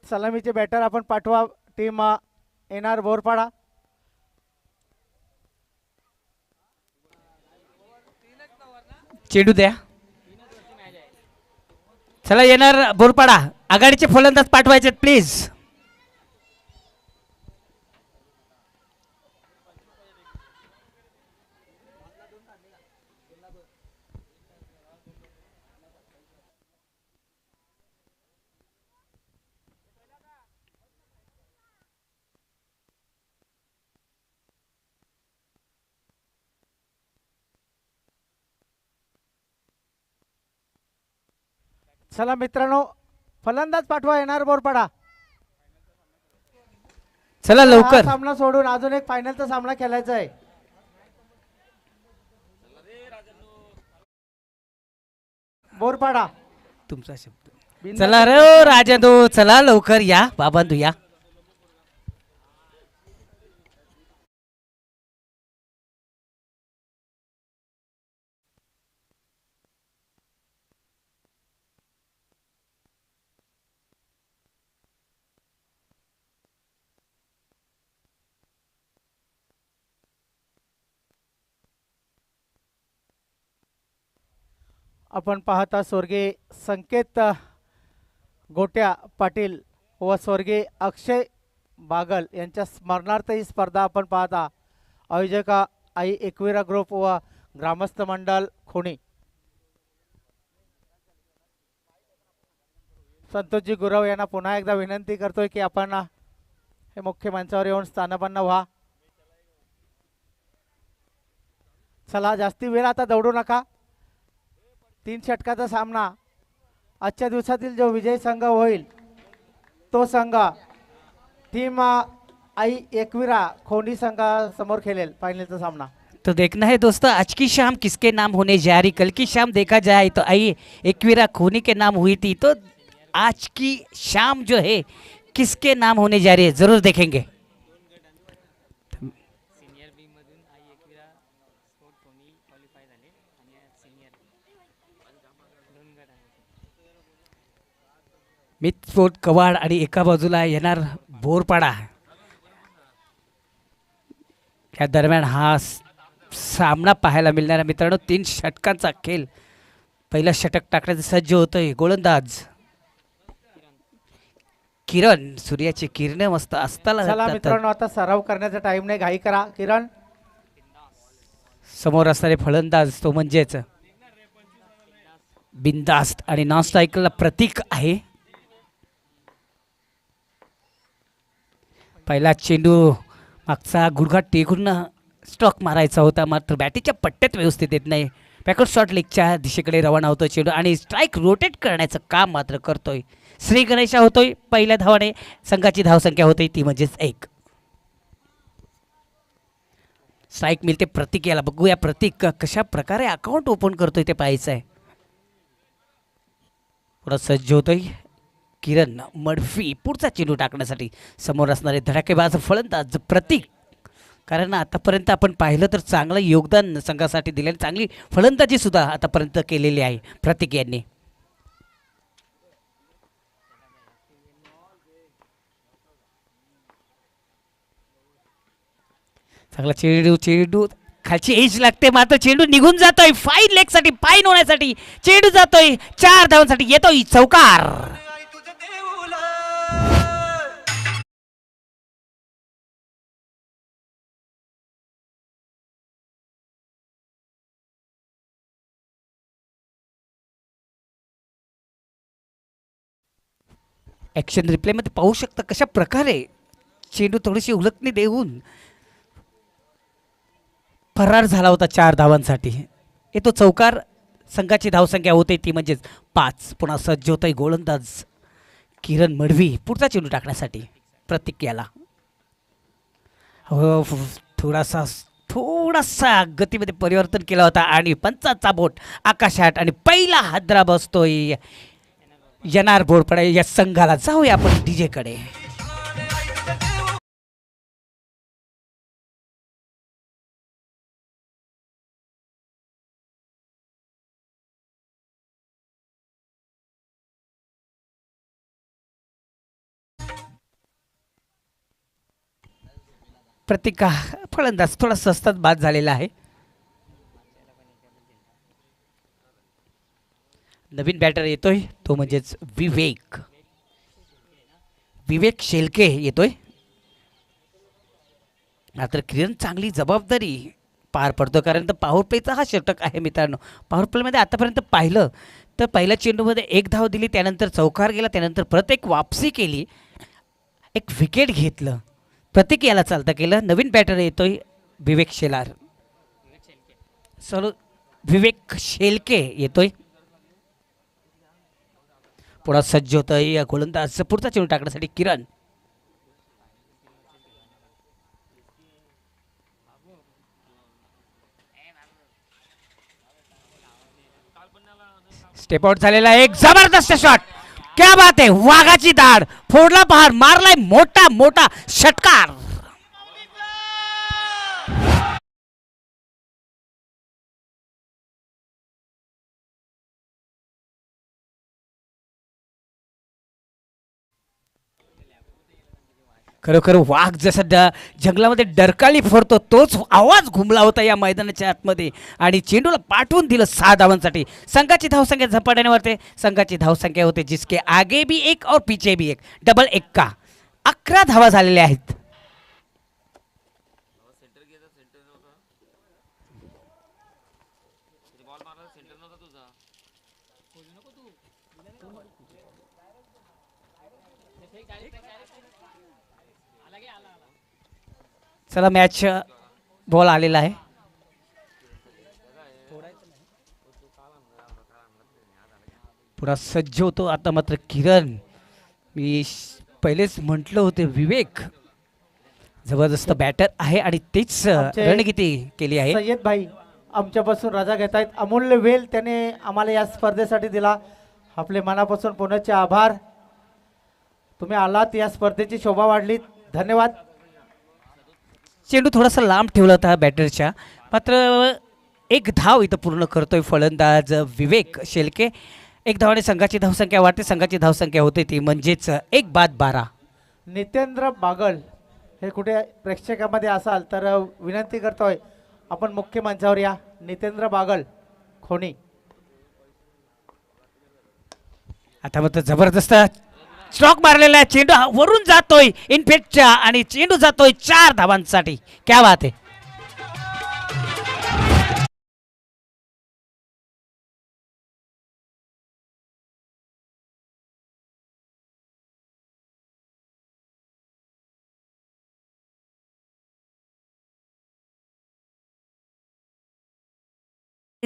सलामीचे batter आपण पाठवा team येणार बोरपाडा. चेंडू द्या. चला येणार बोरपाडा आघाडीचे फलंदाज पाठवायचे प्लीज. चला मित्रांनो फलंदाज पाठवा येणार बोरपाडा. चला लवकर. सामना सोडून अजून एक फायनलचा सामना खेळायचा आहे. बोरपाडा तुमचा शब्द. चला रे राजादो चला लवकर या बाबांदू या. आपण पाहता स्वर्गीय संकेत गोट्या पाटील व स्वर्गीय अक्षय बागल यांच्या स्मरणार्थ ही स्पर्धा आपण पाहता. आयोजका आई एकविरा ग्रुप व ग्रामस्थ मंडळ खोणी. संतोषजी गुरव यांना पुन्हा एकदा विनंती करतोय की आपण हे मुख्य मंचावर येऊन स्थानपन्न व्हा. चला जास्ती वेळ आता दौडू नका. 3 षटकाचा सामना. आजच्या दिवसातील जो विजय संघ होईल तो संघ टीम आई एकविरा खोंडी संघासमोर खेळेल फाइनलचा सामना. तो देखना है दोस्तों आज की शाम किसके नाम होने जा रही. कल की शाम देखा जाए तो आई एकविरा खोनी के नाम हुई थी. तो आज की शाम जो है किसके नाम होने जा रही है जरूर देखेंगे. मितफोट कवाड आणि एका बाजूला येणार बोरपाडा. या दरम्यान हा सामना पाहायला मिळणार मित्रांनो. 3 षटकांचा खेळ. पहिला षटक टाकण्याचा सज्ज होतोय गोलंदाज किरण. सूर्याची किरणे मस्त असताना. चला मित्रांनो आता सराव करण्याचा टाइम नाही, घाई करा. किरण समोर असणारे फलंदाज तो म्हणजेच बिनधास्त आणि नॉन स्ट्रायकरला प्रतीक आहे. पहिला चेंडू मागचा गुडघा टेकून स्ट्रोक मारायचा होता मात्र बॅटीच्या पट्ट्यात व्यवस्थित येत नाही. बॅकवर्ड शॉट लेगच्या दिशेकडे रवाना होतो चेंडू आणि स्ट्राईक रोटेट करण्याचं काम मात्र करतोय. श्री गणेशा होतोय पहिल्या धावाने. संघाची धावसंख्या होते ती म्हणजेच 1. स्ट्राईक मिळते प्रतीक. याला बघूया प्रतीक कशा प्रकारे अकाउंट ओपन करतोय ते पाहायचं आहे. पुढं सज्ज होतोय किरण मडफी पुढचा चेंडू टाकण्यासाठी. समोर असणारे धडाकेबाज फलंदाज प्रतीक. कारण आतापर्यंत आपण पाहिलं तर चांगलं योगदान संघासाठी दिले. चांगली फलंदाजी सुद्धा आतापर्यंत केलेली आहे प्रतीक यांनी. चांगला चेंडू खालची एज लागते मात्र चेंडू निघून जातोय. फाईन लेग साठी फाईन होण्यासाठी चेंडू जातोय. 4 धावांसाठी येतोय चौकार. ॲक्शन रिप्लेमध्ये पाहू शकता कशा प्रकारे चेंडू थोडीशी उलटणी देऊन फरार झाला होता 4 धावांसाठी. येतो चौकार. संघाची धावसंख्या होते ती म्हणजेच 5. पुन्हा सज्ज होत आहे गोलंदाज किरण मडवी पुढचा चेंडू टाकण्यासाठी प्रतीक याला. हो थोडासा गतीमध्ये परिवर्तन केला होता आणि पंचाचा बोट आकाशात आणि पहिला हादरा बसतोय येणार बोरपाडा या संघाला. जाऊया आपण डीजे कडे. प्रतिका फलंदाज थोडा स्वस्तात बाद झालेला आहे. नवीन बॅटर येतोय तो म्हणजेच विवेक विवेक शेलके येतोय. मात्र किरण चांगली जबाबदारी पार पडतो कारण तर पॉवर प्लेचा हा षटक आहे मित्रांनो. पॉवर प्लेमध्ये आतापर्यंत पाहिलं तर पहिल्या चेंडूमध्ये एक धाव दिली, त्यानंतर चौकार गेला, त्यानंतर परत एक वापसी केली, एक विकेट घेतलं, प्रत्येक याला चालता केलं. नवीन बॅटर येतोय विवेक शेलार विवेक शेलके येतोय. पुढा सज्ज होतोय गोलंदाज पुढचा चेंडू टाकण्यासाठी किरण. स्टेप आउट झालेला एक जबरदस्त शॉट. क्या बात आहे. वाघाची दाढ फोडला पहार मारलाय मोठा मोठा षटकार. खरोखर वाघ जसा जंगलामध्ये डरकाळी फोडतो तोच आवाज घुमला होता या मैदानाच्या आतमध्ये आणि चेंडूला पाठवून दिलं 6 धावांसाठी. संघाची धावसंख्या झपाट्याने वाढते. संघाची धावसंख्या होते जिसके आगे भी एक और पीछे भी एक, डबल एक्का. 11 धावा झालेल्या आहेत. चला मॅच बॉल आलेला आहे. पुरा सज्ज होतो आता मात्र किरण. मी पहिलेच म्हटलं होते विवेक जबरदस्त बॅटर आहे आणि तीच रणनीती केली आहे. सय्यद भाई आमच्यापासून रजा घेत आहेत. अमूल्य वेळ त्याने आम्हाला या स्पर्धेसाठी दिला. आपले मनापासून पुण्याचे आभार. तुम्ही आलात, या स्पर्धेची शोभा वाढली. धन्यवाद. चेंडू थोडासा लांब ठेवला होता बॅटरच्या, मात्र एक धाव इथं पूर्ण करतोय फलंदाज विवेक शेलके. एक धावाने संघाची धावसंख्या वाढते. संघाची धावसंख्या होते ती म्हणजेच 1-12. नितेंद्र बागल हे कुठे प्रेक्षकामध्ये असाल तर विनंती करतोय आपण मुख्य मंचावर या. नितेंद्र बागल खोनी. आता मात्र जबरदस्त स्ट्रोक मारलेला आहे. चेंडू वरून जातोय इनफेक्टच्या आणि चेंडू जातोय 4 धावांसाठी. क्या बात आहे.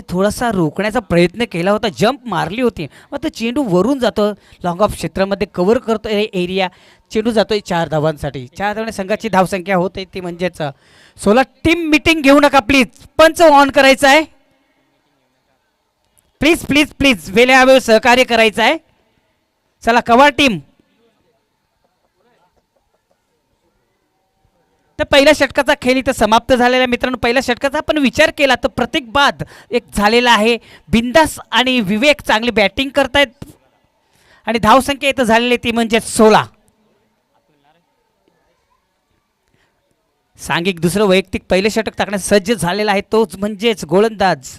थोडासा रोखण्याचा प्रयत्न केला होता, जंप मारली होती, मात्र चेंडू वरून जातो, लॉंग ऑफ क्षेत्रामध्ये कव्हर करतो एरिया. चेंडू जातोय 4 धावांसाठी. 4 धावांनी संघाची धावसंख्या होते ती म्हणजेच 16. टीम मीटिंग घेऊ नका प्लीज. पंच ऑन करायचं आहे प्लीज प्लीज प्लीज. वेळेअवेळी सहकार्य करायचं आहे. चला कव्हर टीम. तर पहिल्या षटकाचा खेळ इथं समाप्त झालेला मित्रांनो. पहिल्या षटकाचा आपण विचार केला तर प्रत्येक बाद एक झालेला आहे. बिंदास आणि विवेक चांगली बॅटिंग करतायत आणि धावसंख्या इथं झालेली ती म्हणजे 16. सांघिक दुसरं वैयक्तिक पहिले षटक टाकण्यास सज्ज झालेला आहे तोच म्हणजेच गोलंदाज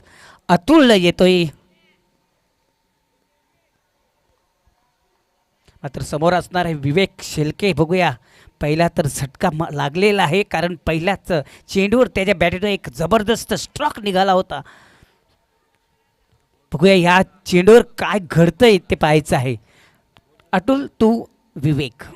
अतुल येतोय. मात्र समोर असणार आहे विवेक शेलके. बघूया. पहिला तर झटका लागलेला आहे कारण पहिल्याच चेंडूवर त्याच्या बॅटरीने एक जबरदस्त स्ट्रोक निघाला होता. बघूया या चेंडूवर काय घडतंय ते पाहायचं आहे. अतुल टू विवेक.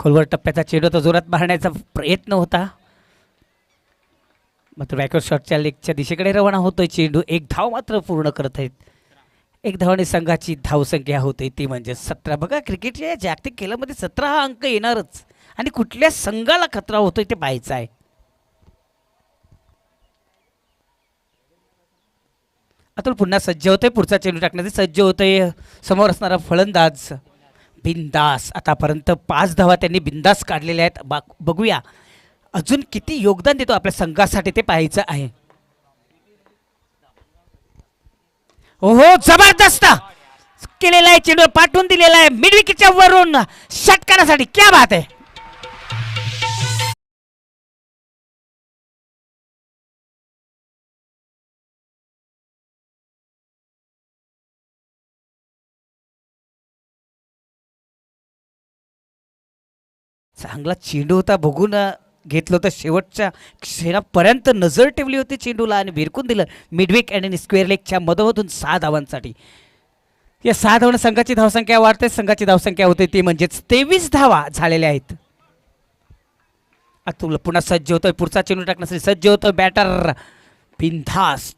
खोलवर टप्प्याचा चेंडू तो जोरात मारण्याचा प्रयत्न होता, मात्र बॅकवर्ड शॉटच्या लेगच्या दिशेकडे रवाना होतोय चेंडू. एक धाव मात्र पूर्ण करत आहेत. एक धावाने संघाची धावसंख्या होते ती म्हणजे 17. बघा क्रिकेटच्या या जागतिक खेळामध्ये 17 हा अंक येणारच आणि कुठल्या संघाला खतरा होतोय ते पाहायचं आहे. अतुल पुन्हा सज्ज होतोय पुढचा चेंडू टाकण्याचे. सज्ज होतोय समोर असणारा फलंदाज बिंदास आतापर्यंत 5 धावा त्यांनी बिंदास काढलेल्या आहेत. बघूया अजून किती योगदान देतो आपल्या संघासाठी ते पाहायचं आहे. ओहो जबरदस्त केलेला आहे, चेंडू पाठवून दिलेला आहे मिडविकेटच्या वरून षटकारासाठी. क्या बात आहे. चांगला चेंडू होता, बघून घेतलं होतं शेवटच्या क्षणापर्यंत नजर ठेवली होती चेंडूला आणि भिरकून दिलं मिडविक आणि स्क्वेअर लेगच्या मधोमधून 6 धावांसाठी. या 6 धावांना संघाची धावसंख्या वाढते. संघाची धावसंख्या होते ती म्हणजेच 23 धावा झालेल्या आहेत. अतुल पुन्हा सज्ज होतोय, पुढचा चेंडू टाकण्यासाठी सज्ज होतोय बॅटर बिनधास्त.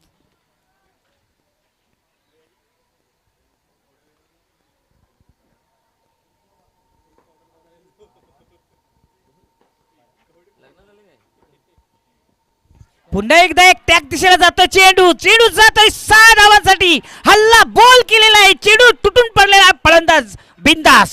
पुन्हा एकदा एक त्याच दिशेला जातो चेंडू, चेंडू जातोय 6 धावांसाठी. हल्ला बॉल केलेला आहे, चेंडू तुटून पडलेला आहे. फलंदाज बिंदास.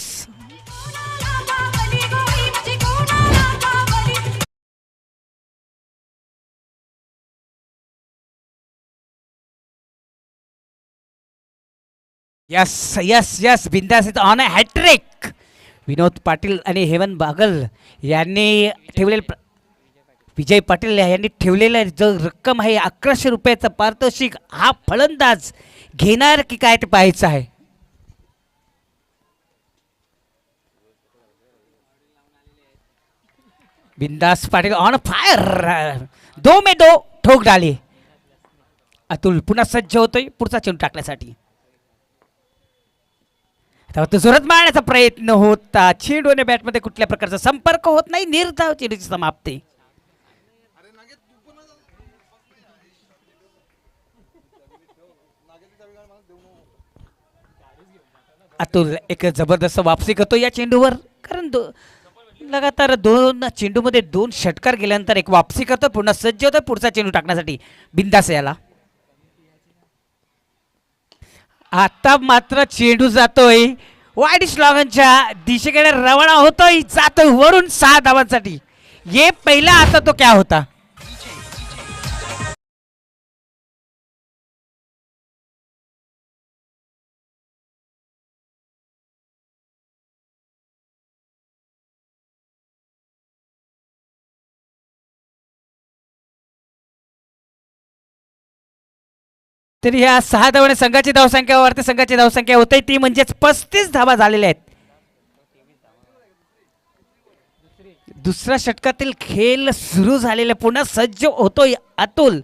यस यस यस बिंदास is on a hat trick. Vinod Patil आणि हेमंत बागल यांनी ठेवलेले विजय पाटील यांनी ठेवलेला जो रक्कम आहे 1100 रुपयाचं पारितोषिक हा फलंदाज घेणार की काय ते पाहायचं आहे. बिंदास पाटील ऑन फायर, 2 में 2 ठोक डाली. अतुल पुन्हा सज्ज होतोय पुढचा चेंडू टाकण्यासाठी. तो जोरात मारण्याचा प्रयत्न होता, चेंडू आणि बॅटमध्ये कुठल्या प्रकारचा संपर्क होत नाही. निर्धाव चेंडूची समाप्ती. अतुल एक जबरदस्त वापसी करतो या चेंडूवर, कारण लगातार 2 चेंडूमध्ये 2 षटकार गेल्यानंतर एक वापसी करतो. पुन्हा सज्ज होतो पुढचा चेंडू टाकण्यासाठी बिंदास याला. आता मात्र चेंडू जातोय वाईट स्लॉगनच्या दिशेकडे रवाना होतोय, जातोय वरून 6 धावांसाठी. ये पहिला आता तो क्या होता. तर या 6 धावाने संघाची धावसंख्या वाढते. संघाची धावसंख्या होते ती म्हणजेच 35 धावा झालेल्या आहेत. दुसऱ्या षटकातील खेळ सुरू झालेला, पुन्हा सज्ज होतोय अतुल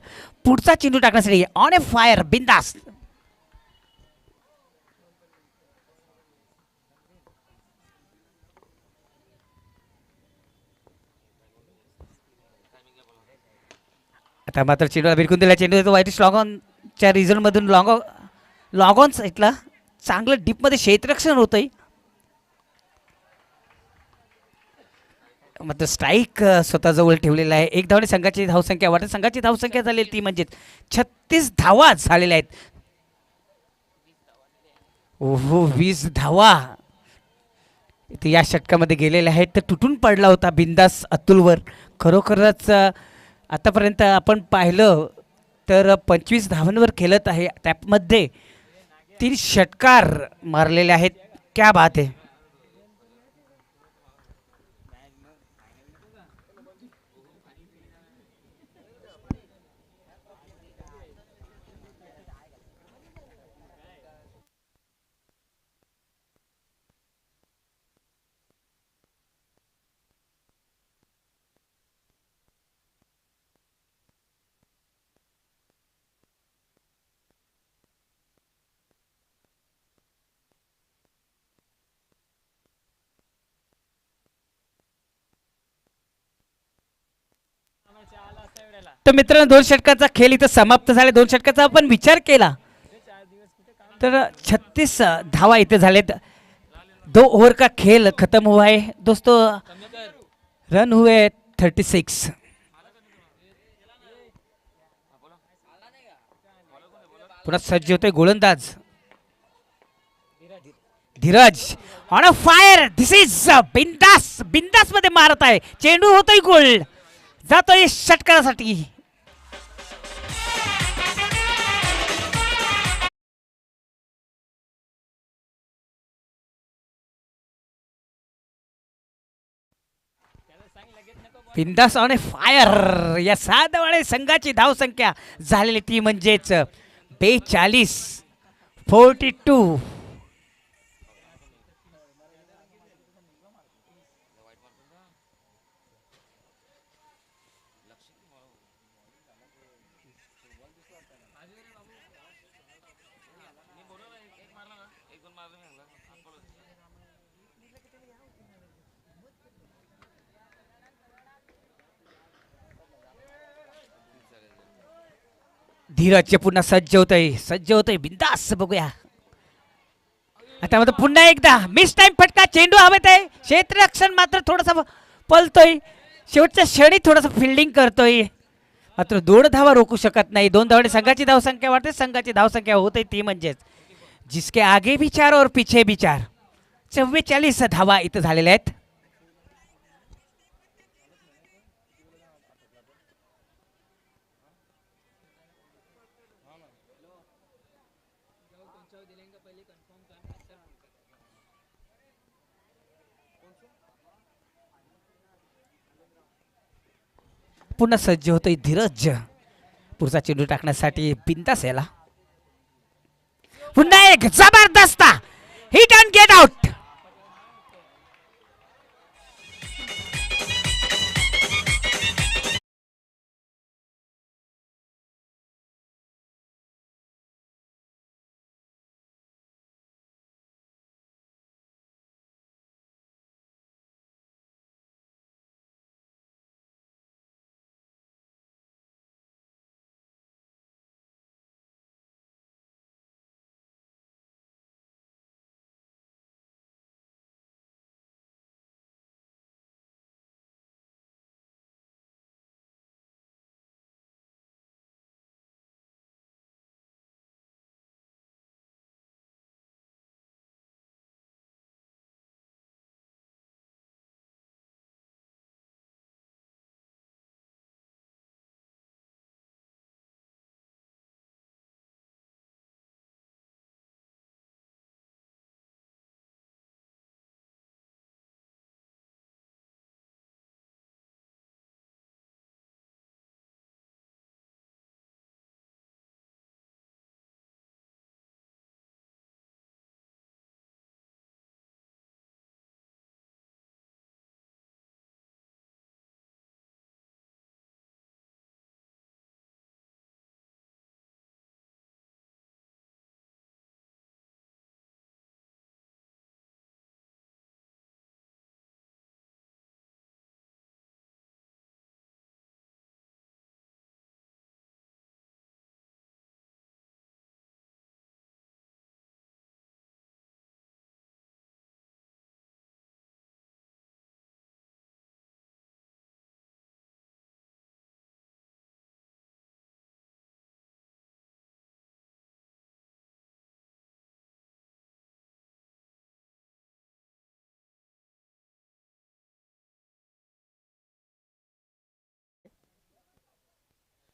पुढचा चेंडू टाकण्यासाठी ऑन ए फायर बिंदास. आता मात्र चेंडूला भिरकून दिला. चेंडू वाईट लॉगॉनच्या रिझन मधून लॉगॉन साईडला चांगलं डीपमध्ये क्षेत्ररक्षण होतंय. मात्र स्ट्राईक स्वतःजवळ ठेवलेला आहे. 1 धावाने संघाची धावसंख्या वाढते. संघाची धावसंख्या झालेली ती म्हणजे 36 धावा झालेल्या आहेत. ओहो 20 धावा ते या षटकामध्ये गेलेल्या आहेत. तर तुटून पडला होता बिंदास अतुलवर. खरोखरच आतापर्यंत आपण पाहिलं तर 25 धावांवर खेळत आहे, त्यामध्ये 3 षटकार मारलेले आहेत. क्या बात आहे. तर मित्रांनो 2 षटकाचा खेळ इथं समाप्त झाला. 2 षटकाचा आपण विचार केला तर 36 धावा इथे झालेत. 2 ओव्हर का खेल खत्म हुआ है दोस्तों. रन हुए 36. पुन्हा सज्ज होतोय गोलंदाज. Dheeraj on a fire. This is बिंदास. बिंदास मध्ये मारत आहे. चेंडू होतोय गोल. जातोय षटकारासाठी. बिंदास ऑन ए फायर. या 7 वेळे संघाची धावसंख्या झालेली ती म्हणजेच 42-42. धीरजचे पुन्हा सज्ज होतय बिंदास. बघूया आता मात्र पुन्हा एकदा मिस टाइम फटका. चेंडू हवेत आहे. क्षेत्ररक्षण मात्र थोडासा पलतोय. शेवटच्या क्षणी थोडासा फिल्डिंग करतोय मात्र 2 धावा रोखू शकत नाही. 2 धावाने संघाची धावसंख्या वाढते. संघाची धावसंख्या होते ती म्हणजेच जिसके आगे भी 4 और पीछे भी 4. 44 धावा इथं झालेल्या आहेत. पुन्हा सज्ज होतोय धीरज पुढचा चेंडू टाकण्यासाठी. बिंदास याला पुन्हा एक जबरदस्त हिट अँड गेट आउट.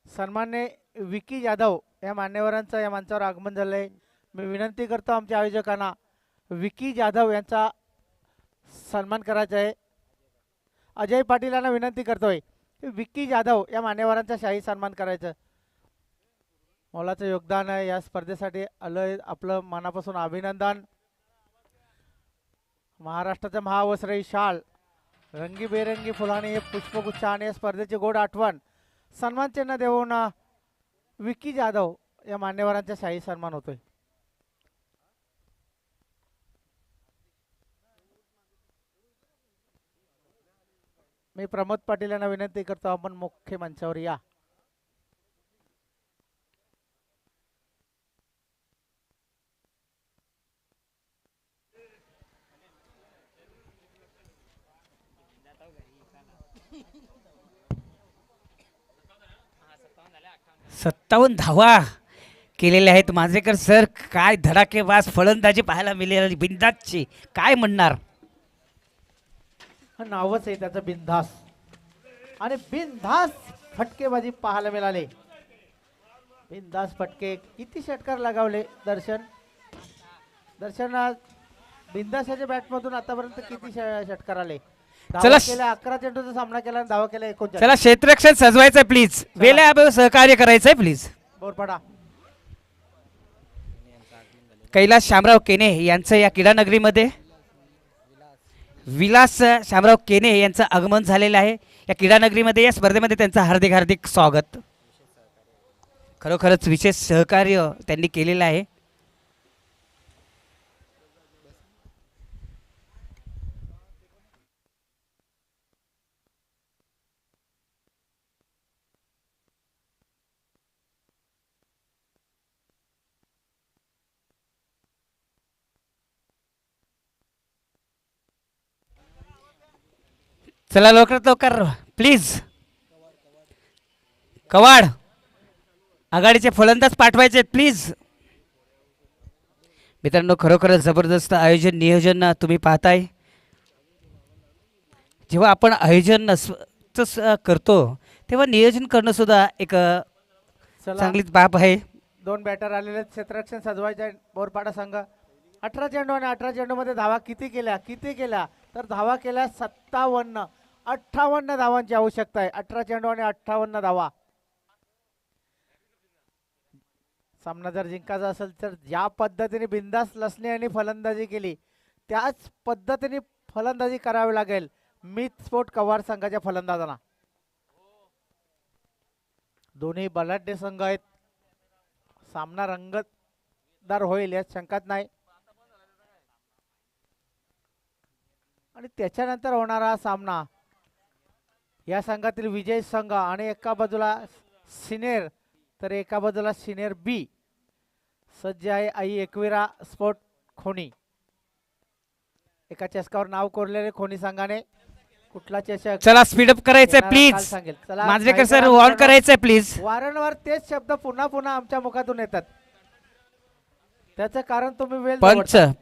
सन्मान्य विकी जाधव या मान्यवरांचं या मंचावर आगमन झालं आहे. मी विनंती करतो आमच्या आयोजकांना विकी जाधव यांचा सन्मान करायचा आहे. अजय पाटील यांना विनंती करतोय विकी जाधव या मान्यवरांचा शाही सन्मान करायचं. मोलाचं योगदान आहे या स्पर्धेसाठी आलं. आपलं मनापासून अभिनंदन. महाराष्ट्राचं महावस्त्र शाल रंगीबेरंगी फुलाने हे पुष्पगुच्छ आणि या स्पर्धेची गोड आठवण सन्मान चिन्ह देऊन विकी जाधव या मान्यवरांचा शाही सन्मान होतोय. मी प्रमोद पाटील यांना विनंती करतो आपण मुख्य मंचावर या. सत्तावन्न धावा केलेले आहेत मांजरेकर सर. काय धडाकेबाज फलंदाजी पाहायला मिळेल बिंदासची, काय म्हणणार. हा नावच आहे त्याचं बिनधास, आणि बिनधास फटकेबाजी पाहायला मिळाले. बिनधास फटके. किती षटकार लगावले दर्शन? दर्शन बिनधासाच्या बॅटमधून आतापर्यंत किती षटकार आले? चला धावा केल्या 11 चेंडूचा सामना केला आणि धावा केल्या 39. चला क्षेत्ररक्षण सजवायचंय प्लीज. वेल्या अभाव सहकार्य करायचंय प्लीज. बोरपाडा कैलास शामराव केने यांचं या क्रीडानगरीमध्ये विलास शामराव केने यांचं आगमन झालेलं आहे या क्रीडानगरीमध्ये. या स्पर्धेमध्ये त्यांचं हार्दिक हार्दिक स्वागत. खरोखरच विशेष सहकार्य त्यांनी केलेलं आहे. चला लवकरात लवकर प्लीज. कवाड आघाडीचे फलंदाज पाठवायचे प्लीज. मित्रांनो खरोखरच जबरदस्त आयोजन नियोजन तुम्ही पाहताय. जेव्हा आपण आयोजन करतो तेव्हा नियोजन करणं सुद्धा एक चांगलीच बाब आहे. 2 बॅटर आलेले आहेत. क्षेत्ररक्षण सजवायचे बोरपाडा संघ. 18 चेंडू आणि 18 चेंडू मध्ये धावा किती केल्या तर धावा केल्या 57. 58 धावांची आवश्यकता आहे. 18 चेंडू आणि 58 धावा. सामना जर जिंकायचा असेल तर ज्या पद्धतीने बिंदास लसणे यांनी फलंदाजी केली त्याच पद्धतीने फलंदाजी करावी लागेल मित स्पोर्ट कवाड संघाच्या फलंदाजांना. दोन्ही बलाढ्य संघ आहेत. सामना रंगतदार होईल यात शंकाच नाही. आणि त्याच्यानंतर होणारा सामना या संघातील विजय संघ आणि एका बाजूला सिनियर तर एका बाजूला सिनियर बी सज्ज आहे आई एकविरा स्पोर्ट खोनी. एका चषकावर नाव कोरलेले खोनी संघाने कुठला चषक. चला स्पीडअप करायचंय प्लीज. सांगेल. चला मांजरेकर सर ऑन करायचंय प्लीज. वारंवार तेच शब्द पुन्हा पुन्हा आमच्या मुखातून येतात. त्याचं कारण तुम्ही वेळ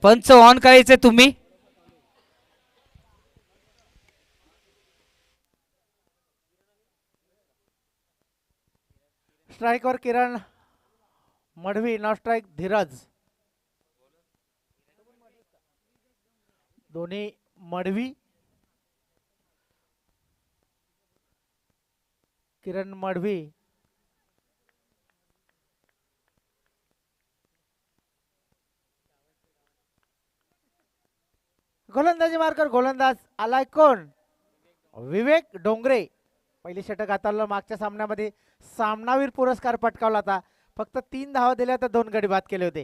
पंच ऑन करायचंय तुम्ही. स्ट्राईकवर किरण मडवी, नॉन स्ट्राईक धीरज. दोन्ही मडवी, किरण मडवी. गोलंदाजी मार्कर गोलंदाज आलाय कोण? विवेक डोंगरे. पहिली षटक हाताळलं. मागच्या सामन्यामध्ये सामनावीर पुरस्कार पटकावला होता. फक्त 3 धावा दिल्या तर 2 गडी बाद केले होते.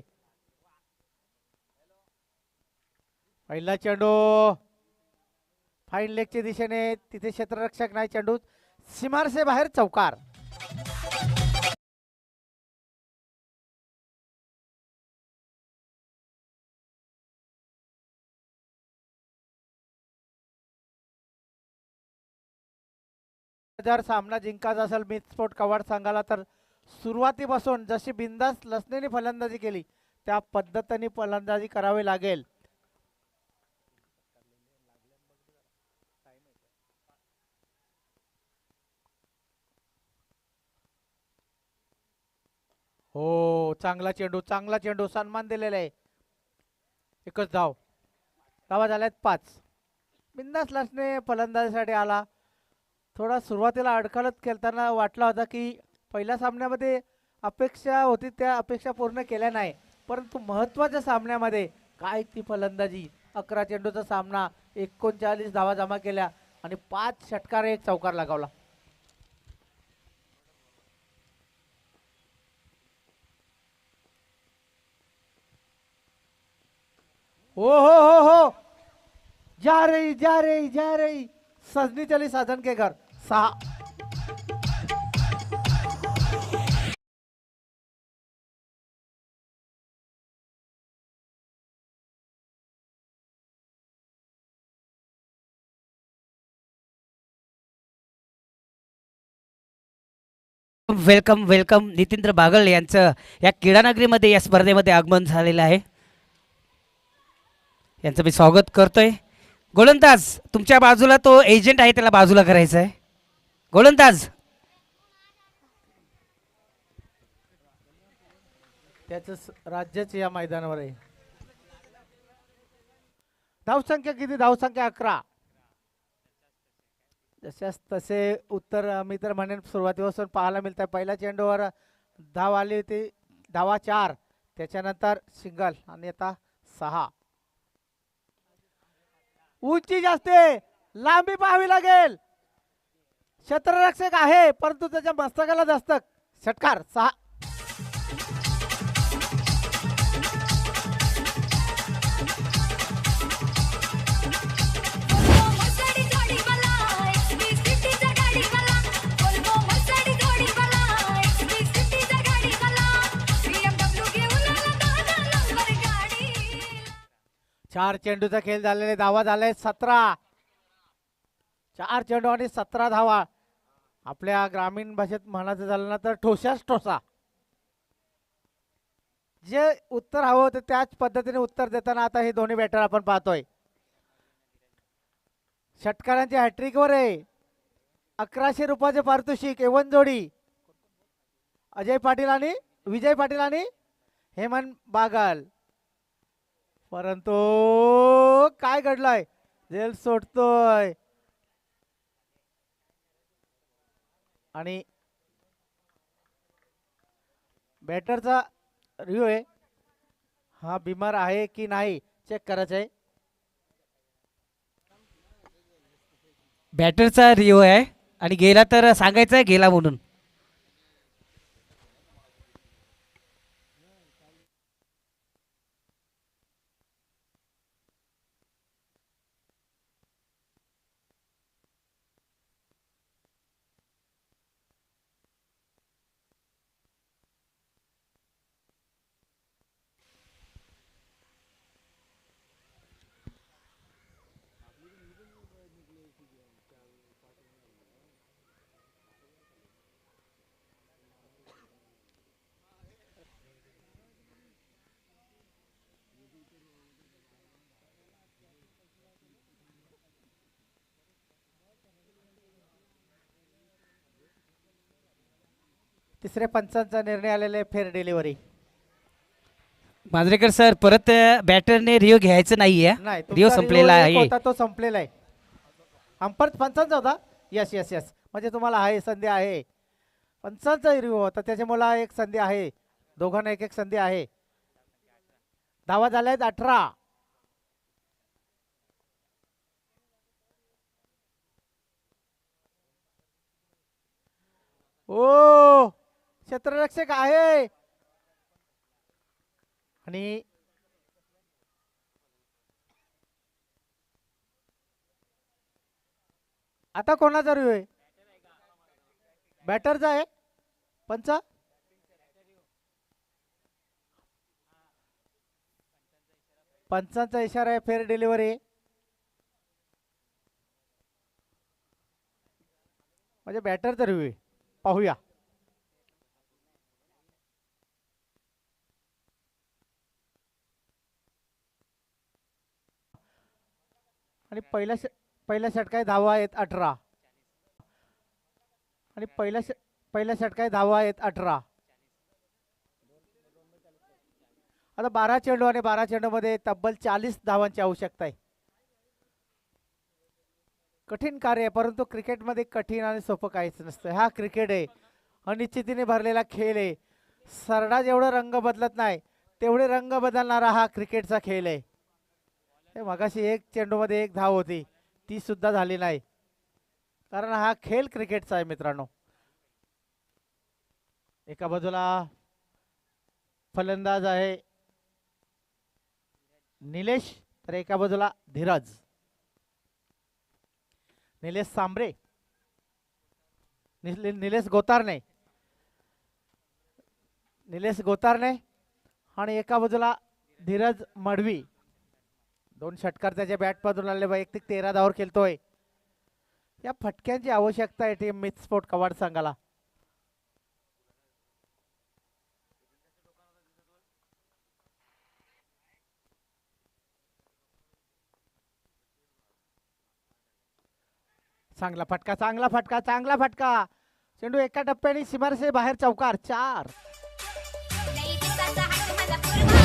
पहिला चेंडू फाईन लेगच्या दिशेने. तिथे क्षेत्ररक्षक नाही. चेंडू सीमार से बाहेर चौकार. जर सामना जिंकायचा असेल मित स्पोर्ट कवाड संघाला तर सुरुवातीपासून जशी बिंदास लसणेने फलंदाजी केली त्या पद्धतीने फलंदाजी करावी लागेल. हो चांगला चेंडू सन्मान दिलेला आहे. एकच धाव. धावा झाल्यात 5. बिंदास लसणे फलंदाजीसाठी आला. थोडा सुरुवातीला अडखळत खेळताना वाटला होता की पहिल्या सामन्यामध्ये अपेक्षा होती त्या अपेक्षा पूर्ण केल्या नाही, परंतु महत्त्वाच्या सामन्यामध्ये काय ती फलंदाजी. 11 चेंडूचा सामना, 39 धावा जमा केल्या आणि 5 षटकार 1 चौकार लगावला. हो हो हो हो जा रही सजनी चली साधन के घर. 6 वेलकम वेलकम नितींद्र बागल यांचं या क्रीडानगरीमध्ये या स्पर्धेमध्ये आगमन झालेलं आहे. यांचं मी स्वागत करतोय. गोलंदाज तुमच्या बाजूला तो एजंट आहे, त्याला बाजूला करायचं आहे. गोलंदाज त्याच राज्याच या मैदानावर आहे. धावसंख्या किती? धावसंख्या 11. जशास तसे उत्तर मी तर म्हणेन सुरुवातीपासून पाहायला मिळत आहे. पहिल्या चेंडूवर धाव आली होती, धावा 4, त्याच्यानंतर सिंगल आणि आता 6. उंची जास्त आहे, लांबी पाहावी लागेल. क्षेत्ररक्षक आहे परंतु त्याच्या मस्तकाला दस्तक. षटकार 6. चार चेंडूचा खेळ झालेले, धावा झाले 17. 4 चेंडू आणि 17 धावा. आपल्या ग्रामीण भाषेत म्हणायचं झालं ना तर ठोसाच ठोसा. जे उत्तर हवं होतं त्याच पद्धतीने उत्तर देताना आता हे दोन्ही बॅटर आपण पाहतोय. षटकारांच्या हॅट्रिकवर आहे. 1100 रुपयाचे पारितोषिक. एवन जोडी अजय पाटील आणि विजय पाटील आणि हेमंत बागल. परंतु काय घडलंय? जेल सोडतोय आणि बॅटरचा रिव्ह्यू आहे. हा बिमार आहे की नाही चेक करायचं आहे. बॅटरचा रिओ आहे आणि गेला तर सांगायचं आहे गेला म्हणून. तिसऱ्या पंचांचा निर्णय आलेला आहे, फेर डिलिव्हरी. मांजरेकर सर परत बॅटरने रिओ घ्यायचं नाहीये. नाही, रिओ तुमचा संपलेला रिव्ह्यू एक आहे. होता तो संपलेला आहे. अंपर पंचांचा होता. यस यस यस, म्हणजे तुम्हाला आहे संधी आहे. पंचांचा रिव्ह्यू होता त्याच्यामुळे एक संधी आहे. दोघांना एक एक संधी आहे. धावा झाल्या आहेत 18. ओ क्षेत्ररक्षक आहे आणि आता कोणाचा रिव्ह्यू आहे? बॅटरचा आहे. पंच पंचांचा इशारा आहे, फेर डिलिव्हरी. म्हणजे बॅटरचा रिव्ह्यू आहे. पाहूया. आणि पहिल्या षटकात धावा आहेत 18 आणि पहिल्या षटकात धावा आहेत 18. आता 12 चेंडू आणि 12 चेंडू मध्ये तब्बल 40 धावांची आवश्यकता आहे. कठीण कार्य आहे परंतु क्रिकेटमध्ये कठीण आणि सोपं काहीच नसतं. हा क्रिकेट आहे, अनिश्चितीने भरलेला खेळ आहे. सरडा जेवढं रंग बदलत नाही तेवढे रंग बदलणारा हा क्रिकेटचा खेळ आहे. मगाशी एक चेंडूमध्ये एक धाव होती, ती सुद्धा झाली नाही, कारण हा खेळ क्रिकेटचा आहे मित्रांनो. एका बाजूला फलंदाज आहे निलेश, तर एका बाजूला धीरज. निलेश सांबरे, निलेश गोतारणे, निलेश गोतारणे आणि एका बाजूला धीरज मडवी. 2 षटकार त्याच्या बॅट मधून आले. वैयक्तिक 13 धावावर खेळतोय. या फटक्यांची आवश्यकता आहे टीम मिथ स्पोर्ट कवाड संघाला. चांगला फटका, चांगला फटका, चांगला फटका. चेंडू एका टप्प्याने सीमारेषे बाहेर, चौकार 4. लई दिवसाचा हात माझा पूर्ण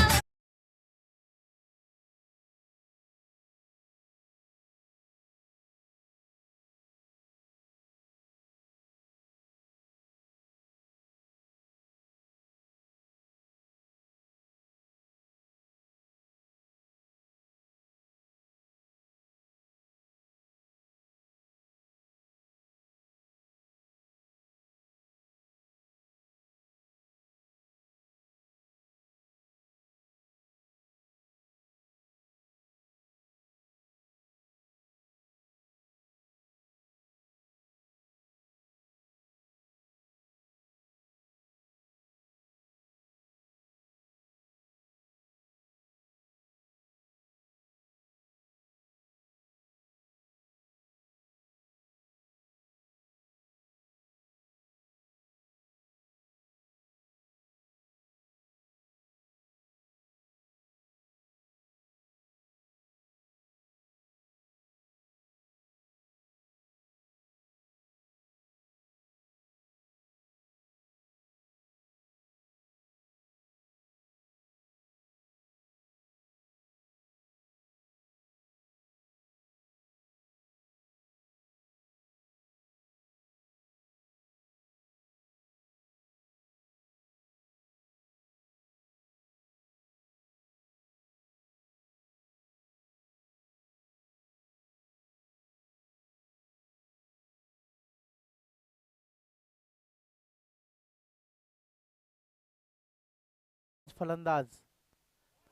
फलंदाज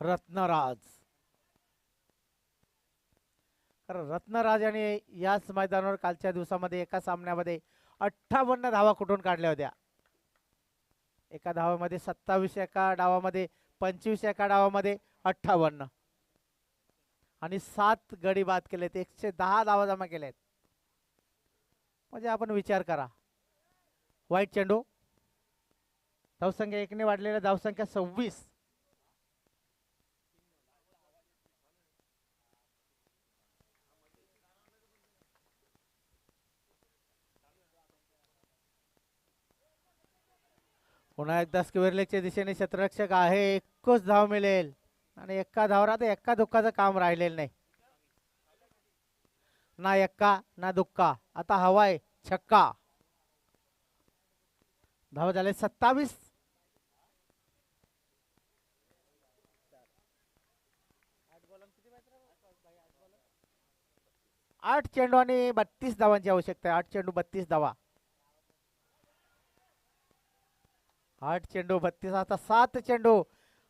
रत्नराज. कारण रत्नराज यांनी याच मैदानावर कालच्या दिवसामध्ये एका सामन्यामध्ये 58 धावा कुठून काढल्या होत्या. एका धावामध्ये 27, एका डावामध्ये 25, एका डावामध्ये 58 आणि 7 गडी बाद केलेत. 110 धावा जमा केल्यात. म्हणजे आपण विचार करा. वाईट चेंडू. धावसंख्या 1ने वाढलेल्या धावसंख्या 26. पुन्हा एकदा स्क्वेअर लेगच्या दिशेने क्षेत्ररक्षक आहे. 21 धाव मिळेल आणि एका धावर आता एका दुःखाचं काम राहिलेलं नाही. ना एक्का ना दुक्का. आता हवाय छक्का. धाव झाले 27. 8 चेंडू आणि 32 धावांची आवश्यकता आहे. 8 चेंडू 32 धावा. 8 चेंडू 32. आता 7 चेंडू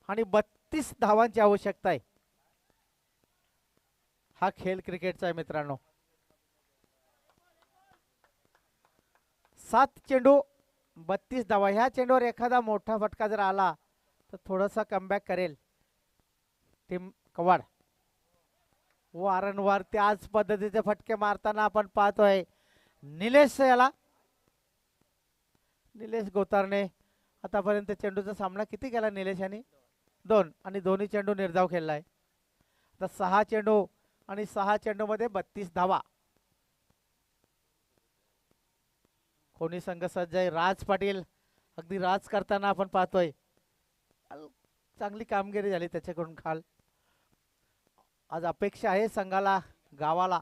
आणि 32 धावांची आवश्यकता आहे. हा खेळ क्रिकेटचा आहे मित्रांनो. 7 चेंडू 32 धावा. ह्या चेंडूवर एखादा मोठा फटका जर आला तर थोडासा कमबॅक करेल टीम कवाड. वारंवार त्याच पद्धतीचे फटके मारताना आपण पाहतोय. निलेश याला निलेश गोतारने आतापर्यंत चेंडूचा सामना किती केला निलेश यांनी? 2 आणि दोन्ही चेंडू निर्धाव खेळलाय. आता 6 चेंडू आणि 6 चेंडू मध्ये 32 धावा. कोणी संघ सज्ज आहे. राज पाटील अगदी राज करताना आपण पाहतोय. चांगली कामगिरी झाली त्याच्याकडून काल. आज अपेक्षा आहे संघाला गावाला.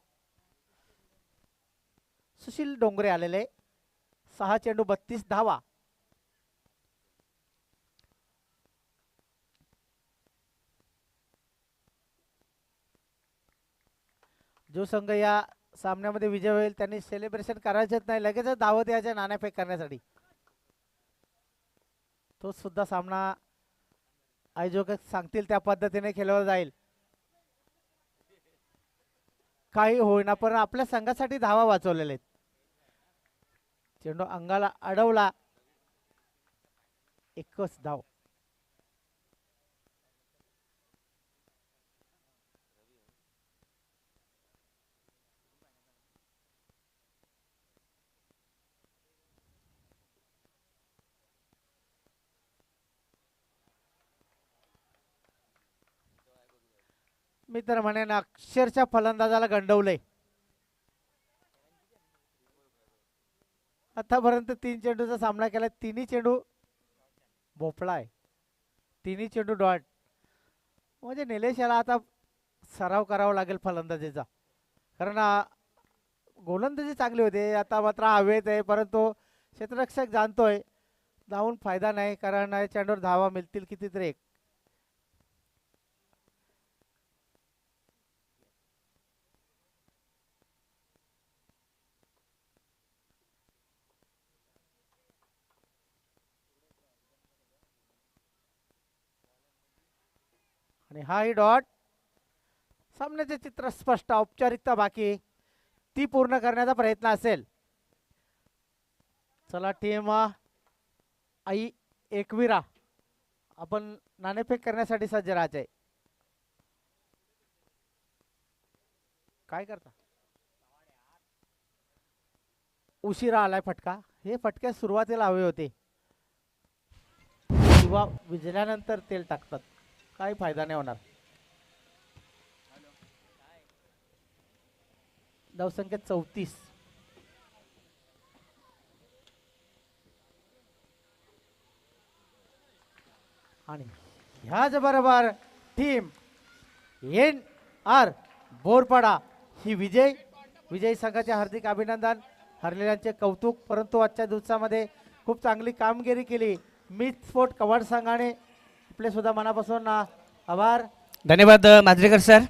सुशील डोंगरे आलेले. 6 चेंडू 32 धावा. जो संघ या सामन्यामध्ये विजय होईल त्यांनी सेलिब्रेशन करायचेच नाही. लगेचच धावत यायचे नाणेफेक करण्यासाठी. तो सुद्धा सामना आयोजक सांगतील त्या पद्धतीने खेळवला जाईल. काही होईना पण आपल्या संघासाठी धावा वाचवलेले आहेत. चेंडू अंगाला अडवला. 1च धाव. मी तर म्हणेन अक्षरशः फलंदाजाला गंडवलंय. आतापर्यंत 3 चेंडूचा सामना केला, तिन्ही चेंडू भोपळा आहे, तिन्ही चेंडू डॉट. म्हणजे निलेश याला आता सराव करावा लागेल फलंदाजीचा, कारण गोलंदाजी चांगली होते. आता मात्र हवेत आहे, परंतु क्षेत्ररक्षक जाणतोय धावून फायदा नाही, कारण या चेंडूवर धावा मिळतील कितीतरी एक. आणि हाही डॉट. सामन्याचे चित्र स्पष्ट, औपचारिकता बाकी, ती पूर्ण करण्याचा प्रयत्न असेल. चला टीम आई एकविरा, आपण नाणेफेक करण्यासाठी सज्ज राहायचे. काय करता? उशिरा आलाय फटका. हे फटके सुरुवातीला हवे होते किंवा विजल्यानंतर तेल टाकतात, काही फायदा नाही होणार. धावसंख्या 34. आणि ह्याच बरोबर टीम एन आर बोरपाडा ही विजयी संघाचे हार्दिक अभिनंदन, हरलेल्यांचे कौतुक. परंतु आजच्या दिवसामध्ये खूप चांगली कामगिरी केली मित स्पोर्ट कवाड संघाने. आपले सुद्धा मनापासून आभार. धन्यवाद मांजरेकर सर.